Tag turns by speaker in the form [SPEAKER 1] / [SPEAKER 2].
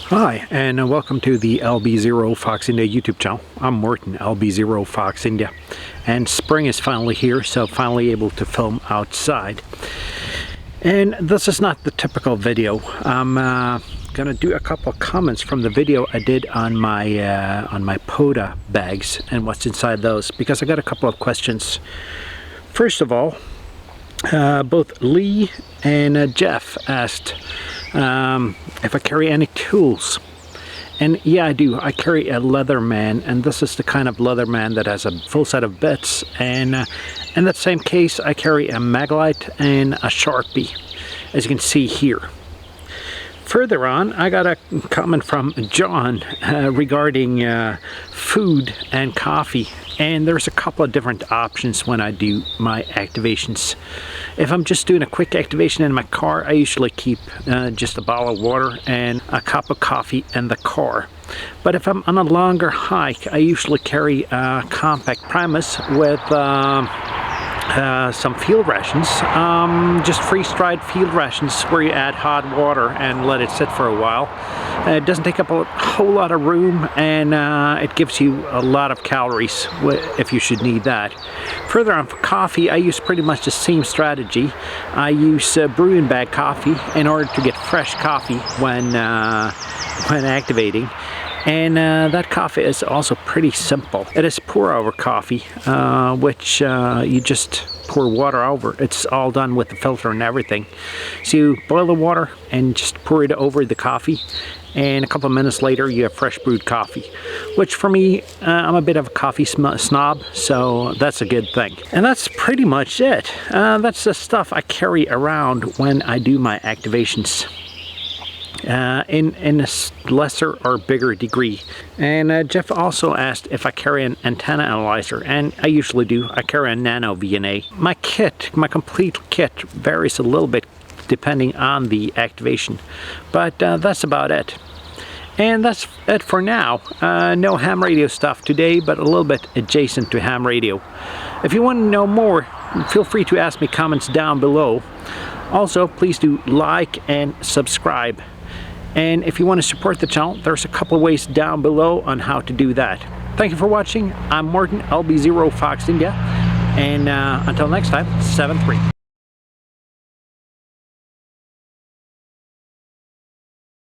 [SPEAKER 1] Hi, and welcome to the LB0 Fox India YouTube channel. I'm Morton, LB0 Fox India, and spring is finally here, so finally able to film outside. And this is not the typical video. I'm gonna do a couple of comments from the video I did on my POTA bags and what's inside those, because I got a couple of questions. First of all, both Lee and Jeff asked if I carry any tools. And yeah, I do. I carry a Leatherman, and this is the kind of Leatherman that has a full set of bits. And in that same case, I carry a Maglite and a Sharpie, as you can see here. Further on, I got a comment from John regarding food and coffee, and there's a couple of different options when I do my activations. If I'm just doing a quick activation in my car, I usually keep just a bottle of water and a cup of coffee in the car. But if I'm on a longer hike, I usually carry a compact Primus with some field rations, just freeze-dried field rations where you add hot water and let it sit for a while. It doesn't take up a whole lot of room, and it gives you a lot of calories if you should need that. Further on, for coffee, I use pretty much the same strategy. I use brew and bag coffee in order to get fresh coffee when activating. And that coffee is also pretty simple. It is pour-over coffee, which you just pour water over. It's all done with the filter and everything. So you boil the water and just pour it over the coffee, and a couple of minutes later you have fresh brewed coffee, which for me, I'm a bit of a coffee snob, so that's a good thing. And that's pretty much it. That's the stuff I carry around when I do my activations. In a lesser or bigger degree. And Jeff also asked if I carry an antenna analyzer, and I usually do. I carry a nano VNA. My complete kit varies a little bit depending on the activation, but that's about it. And that's it for now. No ham radio stuff today, but a little bit adjacent to ham radio. If you want to know more, feel free to ask me comments down below. Also, please do like and subscribe. And if you want to support the channel, there's a couple of ways down below on how to do that. Thank you for watching. I'm Morton, LB0 Fox India. And until next time, 7-3.